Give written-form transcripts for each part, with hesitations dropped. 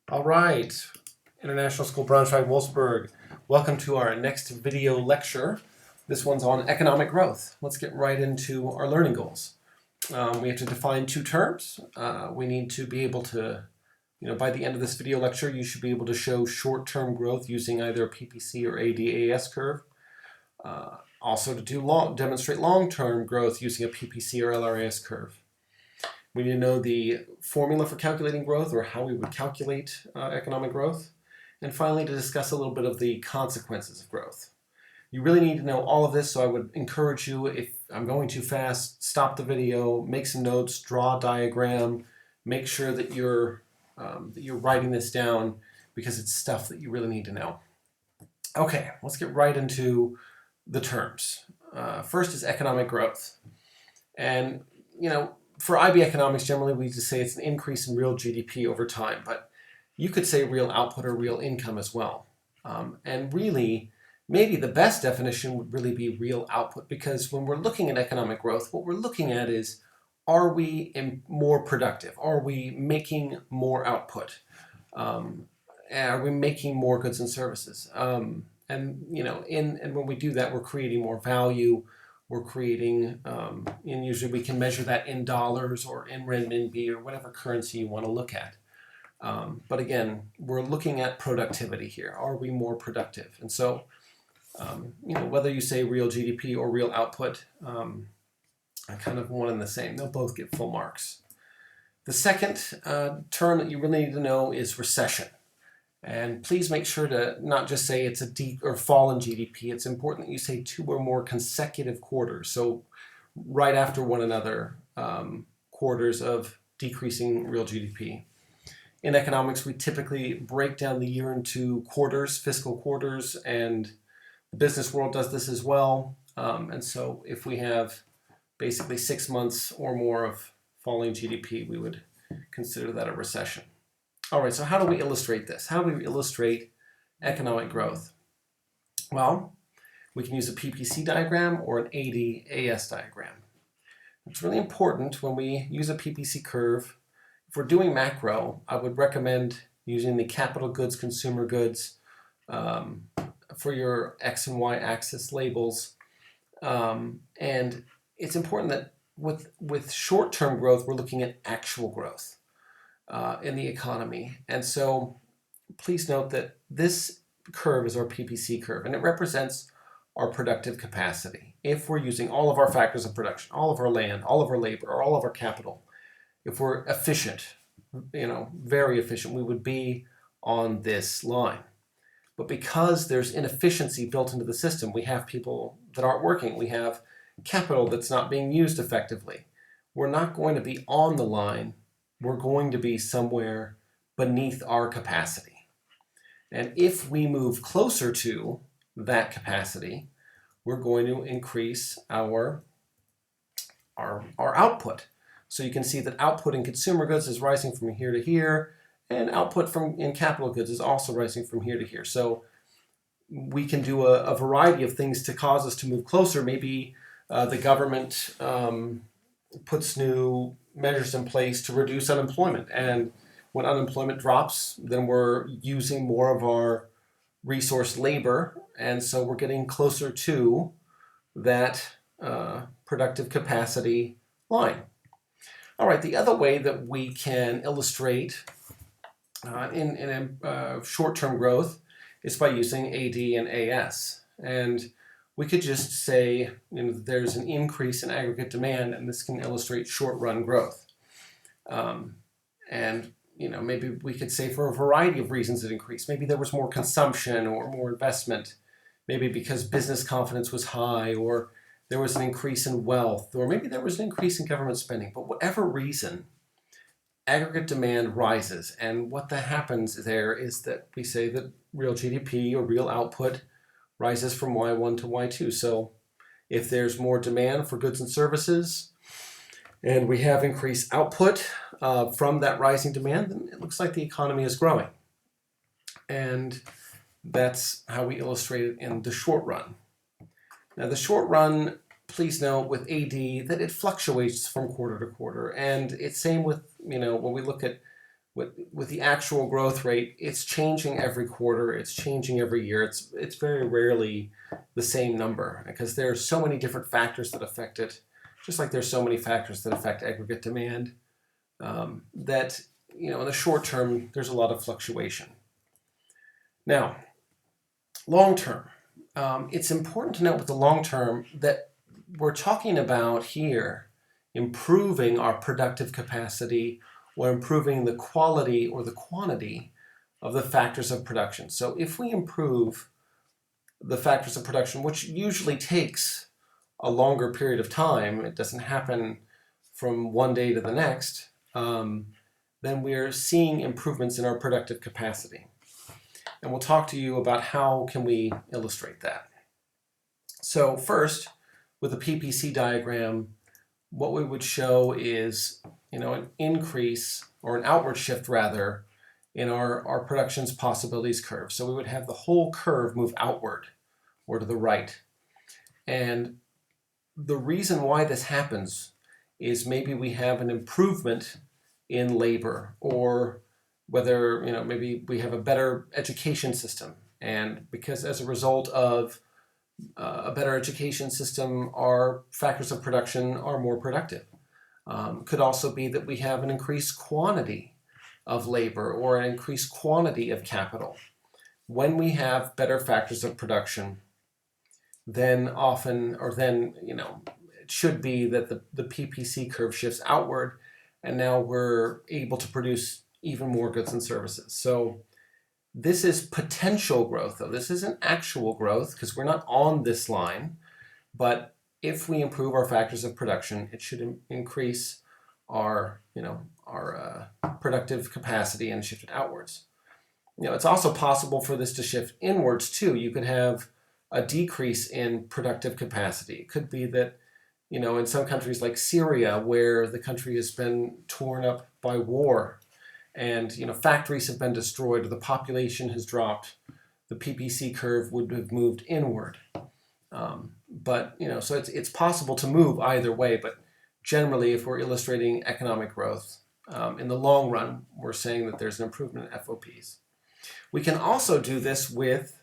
All right, International School Braunschweig-Wolfsburg. Welcome to our next video lecture. This one's on economic growth. Let's get right into our learning goals. We have to define two terms. We need to be able to, by the end of this video lecture, you should be able to show short-term growth using either a PPC or ADAS curve. Also to demonstrate long-term growth using a PPC or LRAS curve. We need to know the formula for calculating growth, or how we would calculate economic growth. And finally, to discuss a little bit of the consequences of growth. You really need to know all of this, so I would encourage you, if I'm going too fast, stop the video, make some notes, draw a diagram, make sure that you're writing this down, because it's stuff that you really need to know. Okay, let's get right into the terms. First is economic growth. And, for IB economics, generally we just say it's an increase in real GDP over time, but you could say real output or real income as well. And really, maybe the best definition would really be real output, because when we're looking at economic growth, what we're looking at is, are we more productive? Are we making more output? Are we making more goods and services? And when we do that, we're creating more value. We're creating, and usually we can measure that in dollars or in renminbi or whatever currency you want to look at. But again, we're looking at productivity here. Are we more productive? And so, whether you say real GDP or real output, are kind of one and the same. They'll both get full marks. The second term that you really need to know is recession. And please make sure to not just say it's a deep or fall in GDP. It's important that you say 2 or more consecutive quarters. So right after one another, quarters of decreasing real GDP. In economics, we typically break down the year into quarters, fiscal quarters, and the business world does this as well. And so if we have basically 6 months or more of falling GDP, we would consider that a recession. All right, so how do we illustrate this? How do we illustrate economic growth? Well, we can use a PPC diagram or an ADAS diagram. It's really important when we use a PPC curve. If we're doing macro, I would recommend using the capital goods, consumer goods for your X and Y axis labels. And it's important that with short-term growth, we're looking at actual growth in the economy. And so please note that this curve is our PPC curve, and it represents our productive capacity. If we're using all of our factors of production, all of our land, all of our labor, or all of our capital, if we're efficient, very efficient, we would be on this line. But because there's inefficiency built into the system, we have people that aren't working, we have capital that's not being used effectively. We're not going to be on the line. We're going to be somewhere beneath our capacity. And if we move closer to that capacity, we're going to increase our output. So you can see that output in consumer goods is rising from here to here, and output in capital goods is also rising from here to here. So we can do a variety of things to cause us to move closer. Maybe the government puts new measures in place to reduce unemployment. And when unemployment drops, then we're using more of our resource labor. And so we're getting closer to that productive capacity line. All right, the other way that we can illustrate in short-term growth is by using AD and AS. And we could just say there's an increase in aggregate demand, and this can illustrate short-run growth. And maybe we could say for a variety of reasons it increased. Maybe there was more consumption or more investment. Maybe because business confidence was high, or there was an increase in wealth, or maybe there was an increase in government spending. But whatever reason, aggregate demand rises. And what that happens there is that we say that real GDP or real output rises from Y1 to Y2. So if there's more demand for goods and services, and we have increased output from that rising demand, then it looks like the economy is growing. And that's how we illustrate it in the short run. Now, the short run, please note with AD that it fluctuates from quarter to quarter. And it's same with, when we look at with the actual growth rate, it's changing every quarter, it's changing every year. It's very rarely the same number because there are so many different factors that affect it, just like there's so many factors that affect aggregate demand, that in the short term there's a lot of fluctuation. Now, long term, it's important to note with the long term that we're talking about here improving our productive capacity or improving the quality or the quantity of the factors of production. So if we improve the factors of production, which usually takes a longer period of time, it doesn't happen from one day to the next, then we're seeing improvements in our productive capacity. And we'll talk to you about how can we illustrate that. So first, with a PPC diagram, what we would show is an increase, or an outward shift rather, in our production's possibilities curve. So we would have the whole curve move outward or to the right. And the reason why this happens is maybe we have an improvement in labor, or whether maybe we have a better education system, and because as a result of a better education system, our factors of production are more productive. Could also be that we have an increased quantity of labor or an increased quantity of capital. When we have better factors of production, then it should be that the PPC curve shifts outward, and now we're able to produce even more goods and services. So this is potential growth, though. This isn't actual growth because we're not on this line, but if we improve our factors of production, it should increase our productive capacity and shift it outwards. It's also possible for this to shift inwards too. You could have a decrease in productive capacity. It could be that in some countries like Syria, where the country has been torn up by war, and factories have been destroyed, or the population has dropped, the PPC curve would have moved inward. So it's possible to move either way, but generally, if we're illustrating economic growth, in the long run, we're saying that there's an improvement in FOPs. We can also do this with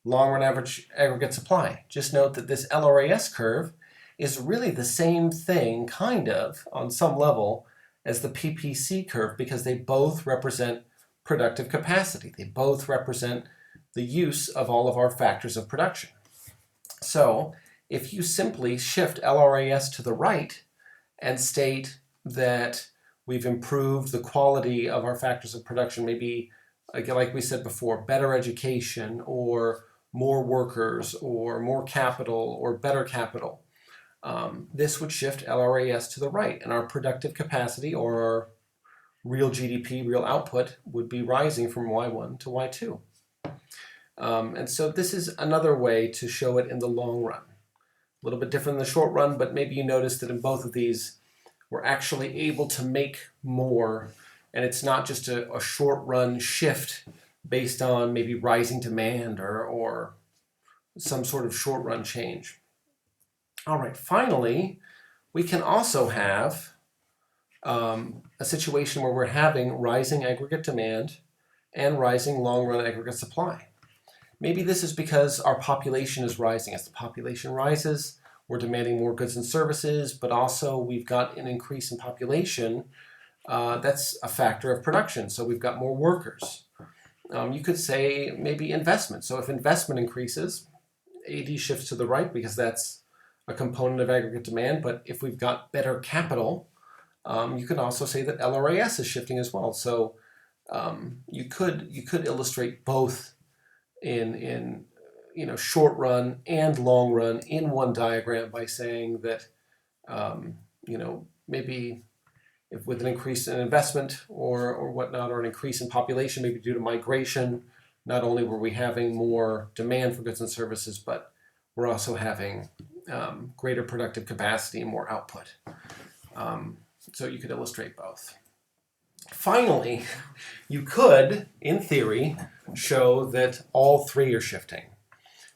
long-run average aggregate supply. Just note that this LRAS curve is really the same thing, kind of, on some level, as the PPC curve, because they both represent productive capacity. They both represent the use of all of our factors of production. So if you simply shift LRAS to the right and state that we've improved the quality of our factors of production, maybe, like we said before, better education, or more workers, or more capital, or better capital, this would shift LRAS to the right, and our productive capacity, or our real GDP, real output, would be rising from Y1 to Y2. And so this is another way to show it in the long run. A little bit different in the short run, but maybe you notice that in both of these, we're actually able to make more, and it's not just a short run shift based on maybe rising demand or some sort of short run change. All right, finally, we can also have a situation where we're having rising aggregate demand and rising long run aggregate supply. Maybe this is because our population is rising. As the population rises, we're demanding more goods and services, but also we've got an increase in population. That's a factor of production, so we've got more workers. You could say maybe investment. So if investment increases, AD shifts to the right because that's a component of aggregate demand, but if we've got better capital, you can also say that LRAS is shifting as well. So you could illustrate both in short run and long run in one diagram by saying that maybe if with an increase in investment or whatnot, or an increase in population, maybe due to migration, not only were we having more demand for goods and services, but we're also having greater productive capacity and more output. So you could illustrate both. Finally, you could, in theory, show that all three are shifting.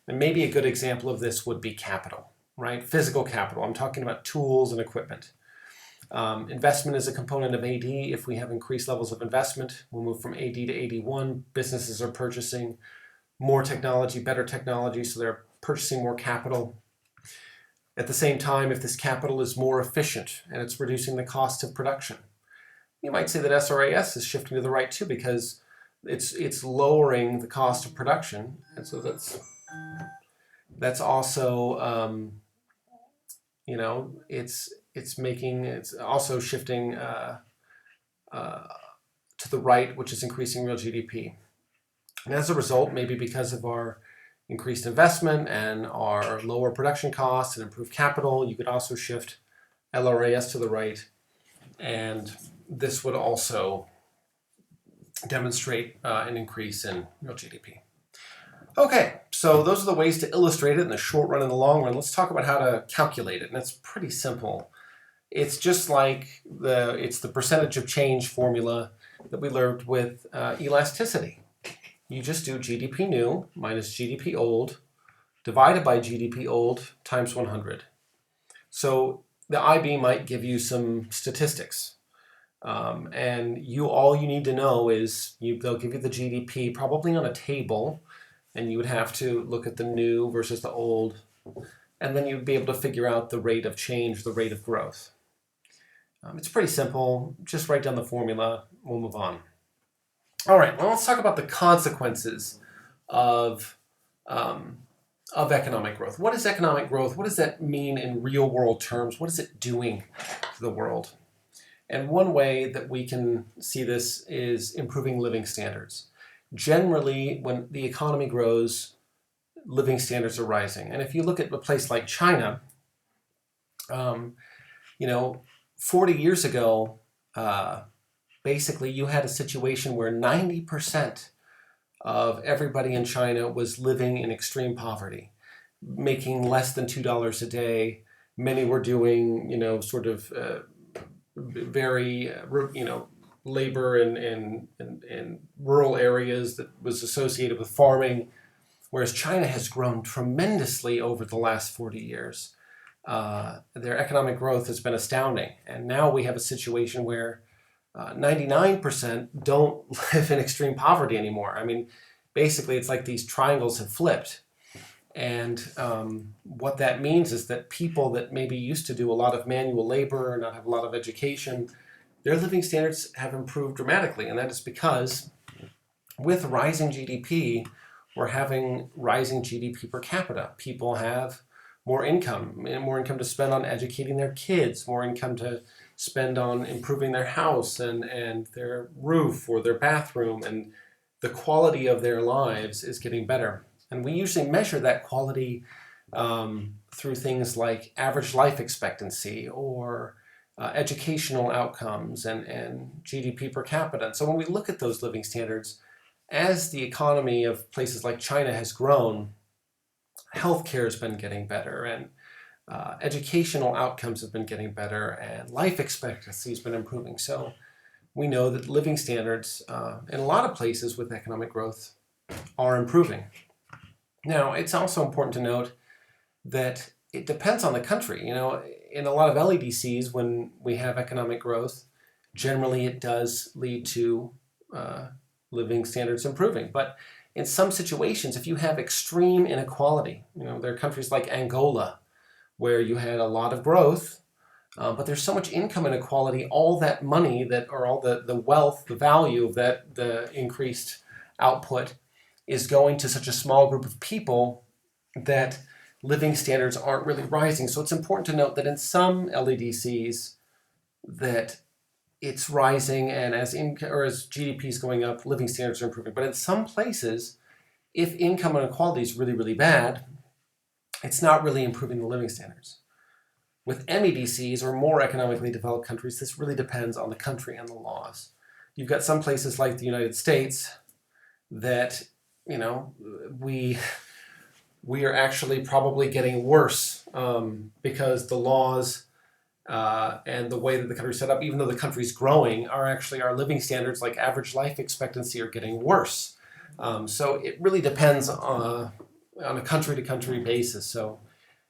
And maybe a good example of this would be capital, right? Physical capital. I'm talking about tools and equipment. Investment is a component of AD. If we have increased levels of investment, we'll move from AD to AD1. Businesses are purchasing more technology, better technology, so they're purchasing more capital. At the same time, if this capital is more efficient and it's reducing the cost of production, you might say that SRAS is shifting to the right too, because it's lowering the cost of production, and so that's also it's also shifting to the right, which is increasing real GDP. And as a result, maybe because of our increased investment and our lower production costs and improved capital, you could also shift LRAS to the right, and this would also demonstrate an increase in real GDP. Okay, so those are the ways to illustrate it in the short run and the long run. Let's talk about how to calculate it, and it's pretty simple. It's just like it's the percentage of change formula that we learned with elasticity. You just do GDP new minus GDP old divided by GDP old times 100. So the IB might give you some statistics. And all you need to know is they'll give you the GDP probably on a table, and you would have to look at the new versus the old, and then you'd be able to figure out the rate of change, the rate of growth. It's pretty simple. Just write down the formula. We'll move on. All right, well, let's talk about the consequences of economic growth. What is economic growth? What does that mean in real world terms? What is it doing to the world? And one way that we can see this is improving living standards. Generally, when the economy grows, living standards are rising. And if you look at a place like China, 40 years ago, basically you had a situation where 90% of everybody in China was living in extreme poverty, making less than $2 a day. Many were doing, very, labor in rural areas that was associated with farming, whereas China has grown tremendously over the last 40 years. Their economic growth has been astounding, and now we have a situation where 99% don't live in extreme poverty anymore. I mean, basically it's like these triangles have flipped. And what that means is that people that maybe used to do a lot of manual labor or not have a lot of education, their living standards have improved dramatically. And that is because with rising GDP, we're having rising GDP per capita. People have more income to spend on educating their kids, more income to spend on improving their house and their roof or their bathroom, and the quality of their lives is getting better. And we usually measure that quality through things like average life expectancy or educational outcomes and GDP per capita. And so when we look at those living standards, as the economy of places like China has grown, healthcare has been getting better, and educational outcomes have been getting better, and life expectancy has been improving. So we know that living standards in a lot of places with economic growth are improving. Now, it's also important to note that it depends on the country. In a lot of LEDCs, when we have economic growth, generally it does lead to living standards improving. But in some situations, if you have extreme inequality, there are countries like Angola where you had a lot of growth, but there's so much income inequality, all that money or all the wealth, the value of the increased output is going to such a small group of people that living standards aren't really rising. So it's important to note that in some LEDCs that it's rising, and as GDP is going up, living standards are improving. But in some places, if income inequality is really, really bad, it's not really improving the living standards. With MEDCs, or more economically developed countries, this really depends on the country and the laws. You've got some places like the United States that, we are actually probably getting worse because the laws and the way that the country's set up, even though the country's growing, our living standards like average life expectancy are getting worse. So it really depends on a country-to-country basis. So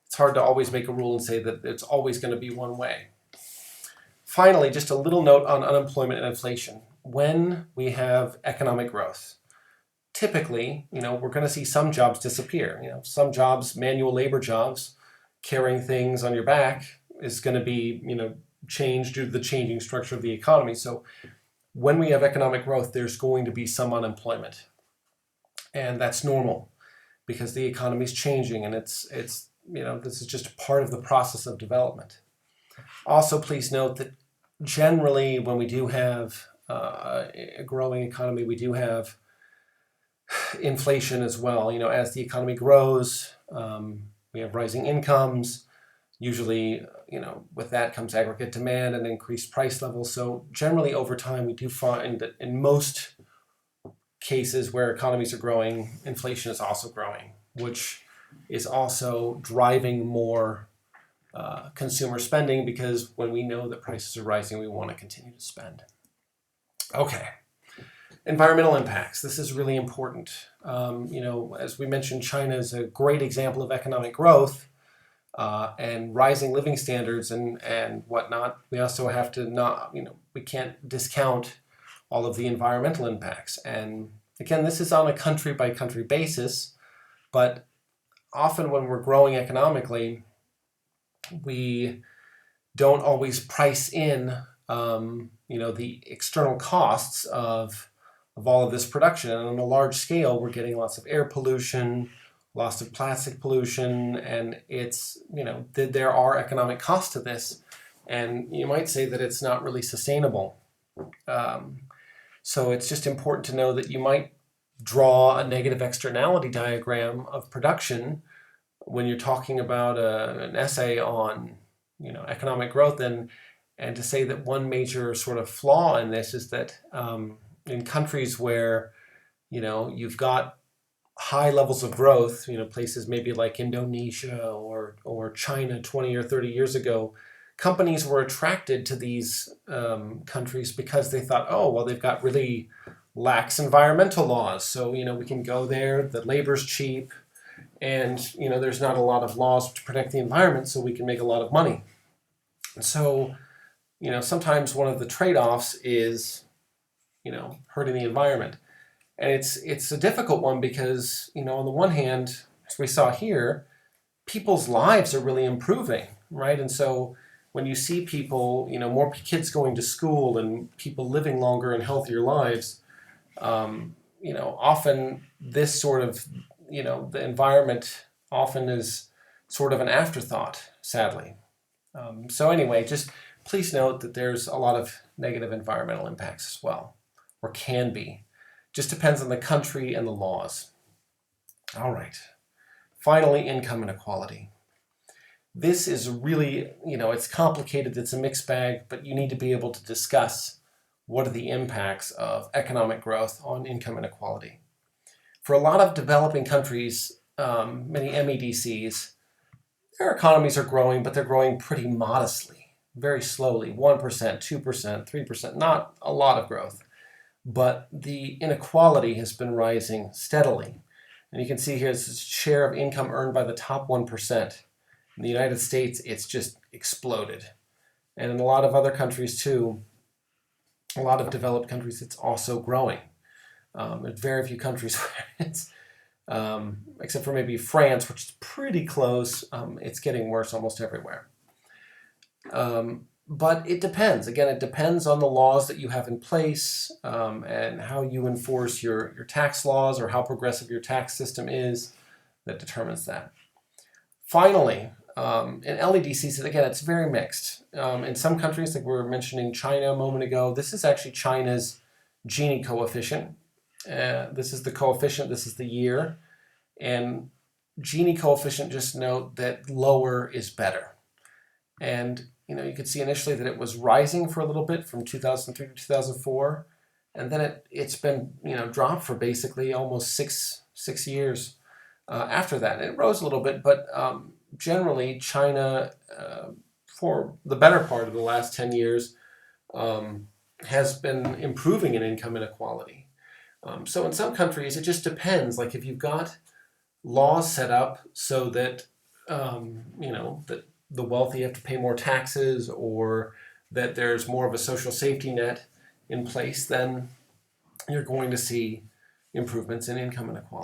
it's hard to always make a rule and say that it's always going to be one way. Finally, just a little note on unemployment and inflation. When we have economic growth, typically, we're going to see some jobs disappear. Some jobs, manual labor jobs, carrying things on your back is going to be, changed due to the changing structure of the economy. So when we have economic growth, there's going to be some unemployment. And that's normal because the economy is changing, and it's this is just part of the process of development. Also, please note that generally when we do have a growing economy, we do have inflation as well. As the economy grows, we have rising incomes. Usually, with that comes aggregate demand and increased price levels. So generally over time, we do find that in most cases where economies are growing, inflation is also growing, which is also driving more consumer spending, because when we know that prices are rising, we want to continue to spend. Okay. Environmental impacts. This is really important. As we mentioned, China is a great example of economic growth and rising living standards and whatnot. We also have to we can't discount all of the environmental impacts. And again, this is on a country by country basis, but often when we're growing economically, we don't always price in, the external costs of all of this production. And on a large scale, we're getting lots of air pollution, lots of plastic pollution, and it's, there are economic costs to this. And you might say that it's not really sustainable. So it's just important to know that you might draw a negative externality diagram of production when you're talking about an essay on, economic growth, and to say that one major sort of flaw in this is that in countries where, you've got high levels of growth, places maybe like Indonesia or China 20 or 30 years ago, companies were attracted to these countries because they thought, oh, well, they've got really lax environmental laws. So, we can go there, the labor's cheap, and, there's not a lot of laws to protect the environment, so we can make a lot of money. And so, sometimes one of the trade-offs is, hurting the environment. And it's a difficult one because, on the one hand, as we saw here, people's lives are really improving, right? And so when you see people, more kids going to school and people living longer and healthier lives, often this sort of, the environment often is sort of an afterthought, sadly. So anyway, just please note that there's a lot of negative environmental impacts as well, or can be. Just depends on the country and the laws. All right. Finally, income inequality. This is really, it's complicated, it's a mixed bag, but you need to be able to discuss what are the impacts of economic growth on income inequality. For a lot of developing countries, many MEDCs, their economies are growing, but they're growing pretty modestly, very slowly, 1%, 2%, 3%, not a lot of growth. But the inequality has been rising steadily. And you can see here this share of income earned by the top 1%. In the United States, it's just exploded. And in a lot of other countries too, a lot of developed countries, it's also growing. There's very few countries where it's, except for maybe France, which is pretty close, it's getting worse almost everywhere. But it depends. Again, it depends on the laws that you have in place and how you enforce your tax laws, or how progressive your tax system is, that determines that. Finally, in LEDCs, again, it's very mixed. In some countries, like we were mentioning China a moment ago, this is actually China's Gini coefficient. This is the coefficient, this is the year. And Gini coefficient, just note that lower is better. And you could see initially that it was rising for a little bit from 2003 to 2004, and then it's been dropped for basically almost six years after that. And it rose a little bit, but generally China, for the better part of the last 10 years, has been improving in income inequality. So in some countries, it just depends. Like if you've got laws set up so that that the wealthy have to pay more taxes, or that there's more of a social safety net in place, then you're going to see improvements in income inequality.